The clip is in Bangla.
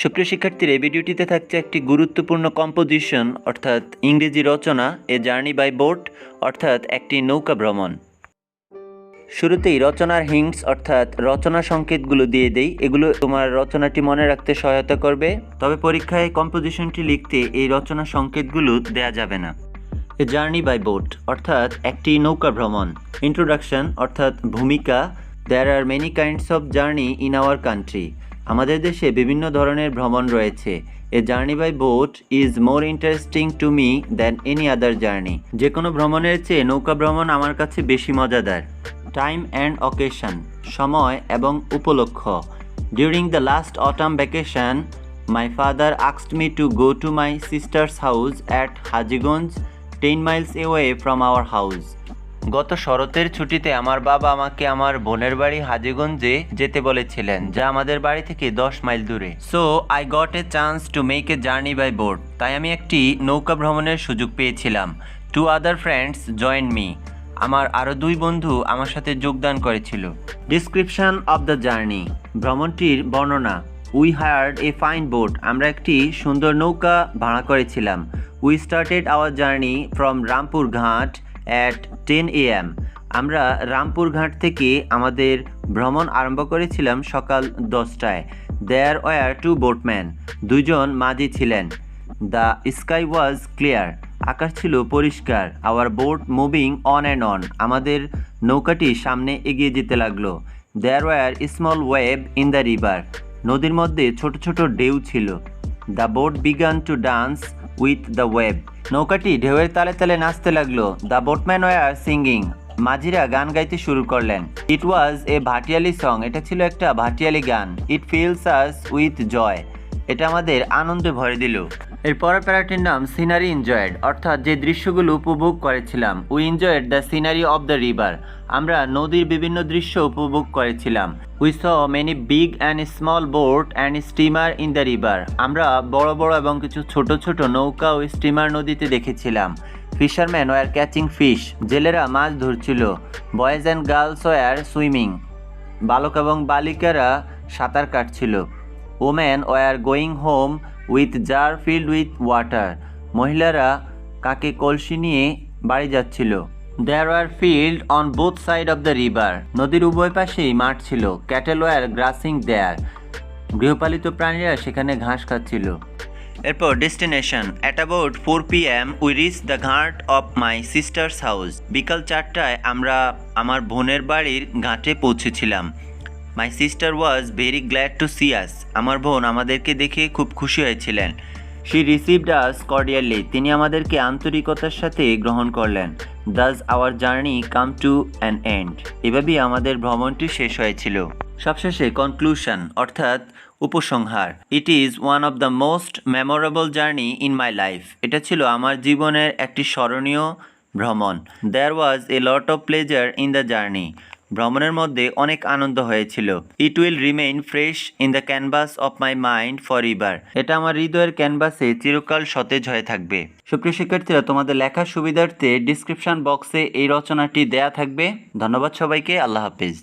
সুপ্রিয় শিক্ষার্থীরা, এই ভিডিওটিতে থাকছে একটি গুরুত্বপূর্ণ কম্পোজিশন অর্থাৎ ইংরেজি রচনা এ জার্নি বাই বোট অর্থাৎ একটি নৌকা ভ্রমণ। শুরুতেই রচনার হিন্টস অর্থাৎ রচনা সংকেতগুলো দিয়ে দেই। এগুলো তোমার রচনাটি মনে রাখতে সহায়তা করবে, তবে পরীক্ষায় কম্পোজিশনটি লিখতে এই রচনা সংকেতগুলো দেয়া যাবে না। এ জার্নি বাই বোট অর্থাৎ একটি নৌকা ভ্রমণ। ইন্ট্রোডাকশন অর্থাৎ ভূমিকা। There are many kinds of journey in our country. আমাদের দেশে বিভিন্ন ধরনের ভ্রমণ রয়েছে। A journey by boat is more interesting to me than any other journey. যে কোনো ভ্রমণের চেয়ে নৌকা ভ্রমণ আমার কাছে বেশি মজাদার। টাইম অ্যান্ড অকেশন, সময় এবং উপলক্ষ। During the last autumn vacation my father asked me to go to my sister's house at Hajiganj 10 miles away from our house. গত শরতের ছুটিতে আমার বাবা আমাকে আমার বোনের বাড়ি হাজীগঞ্জে যেতে বলেছিলেন, যা আমাদের বাড়ি থেকে 10 মাইল দূরে। So I got a chance to make a journey by boat. তাই আমি একটি নৌকা ভ্রমণের সুযোগ পেয়েছিলাম। 2 other friends joined me. আমার আরও 2 বন্ধু আমার সাথে যোগদান করেছিল। ডিসক্রিপশন অফ দ্য জার্নি, ভ্রমণটির বর্ণনা। We hired A fine boat, আমরা একটি সুন্দর নৌকা ভাড়া করেছিলাম। We started our journey from Rampur ঘাট অ্যাট 10 AM. আমরা রামপুর ঘাট থেকে আমাদের ভ্রমণ আরম্ভ করেছিলাম সকাল 10টায়। দেয়ার ওয়ার 2 boatmen, 2 জন মাঝি ছিলেন। দ্য স্কাই ওয়াজ ক্লিয়ার, আকাশ ছিল পরিষ্কার। Our boat moving on and on, আমাদের নৌকাটি সামনে এগিয়ে যেতে লাগলো। There were small wave in the river, নদীর মধ্যে ছোট ছোট ঢেউ ছিল। The boat began to dance with the wave, নৌকাটি ঢেউয়ের তালে তালে নাচতে লাগলো। দ্য বোটম্যান ওয়ার সিঙ্গিং, মাঝিরা গান গাইতে শুরু করলেন। ইট ওয়াজ এ ভাটিয়ালি সং, এটা ছিল একটা ভাটিয়ালি গান। It feels us with joy, এটা আমাদের আনন্দে ভরে দিল। এর পরের প্যারাটির নাম সিনারি এনজয়েড, অর্থাৎ যে দৃশ্যগুলো উপভোগ করেছিলাম। We enjoyed the scenery of the river, আমরা নদীর বিভিন্ন দৃশ্য উপভোগ করেছিলাম। We saw many big and small boat and steamer in the river, আমরা বড় বড় এবং কিছু ছোট ছোট নৌকা ও স্টিমার নদীতে দেখেছিলাম। ফিশারম্যান ওয়ার ক্যাচিং ফিশ, জেলেরা মাছ ধরছিল। Boys and girls were swimming, বালক এবং বালিকারা সাঁতার কাটছিল। Woman were going home with jar filled with water, মহিলারা কাকে কলসি নিয়ে বাড়ি যাচ্ছিল। There were field on both side of the river, নদীর উভয় পাশেই মাঠ ছিল। ক্যাটেল ওয়ার গ্রাসিং দেয়ার, গৃহপালিত প্রাণীরা সেখানে ঘাস খাচ্ছিল। এরপর destination. At about 4 PM we reach the ghat of my sister's house, বিকাল 4টায় আমরা আমার বোনের বাড়ির ঘাটে পৌঁছেছিলাম। My sister was very glad to see us, আমার বোন আমাদেরকে দেখে খুব খুশি হয়েছিলেন। শি রিসিভড আস কর্ডিয়ালি, তিনি আমাদেরকে আন্তরিকতার সাথে গ্রহণ করলেন। Thus our journey come to an end, এভাবেই আমাদের ভ্রমণটি শেষ হয়েছিল। সবশেষে কনক্লুশন অর্থাৎ উপসংহার। It is one of the most memorable journey in my life, এটা ছিল আমার জীবনের একটি স্মরণীয় ভ্রমণ। There was a lot of pleasure in the journey, ভ্রমণের মধ্যে অনেক আনন্দ হয়েছিল। It will remain fresh in the canvas of my mind forever, এটা আমার হৃদয়ের ক্যানভাসে চিরকাল সতেজ হয়ে থাকবে। সুপ্রিয় শিক্ষার্থীরা, তোমাদের লেখার সুবিধার্থে ডিসক্রিপশন বক্সে এই রচনাটি দেয়া থাকবে। ধন্যবাদ সবাইকে, আল্লাহ হাফেজ।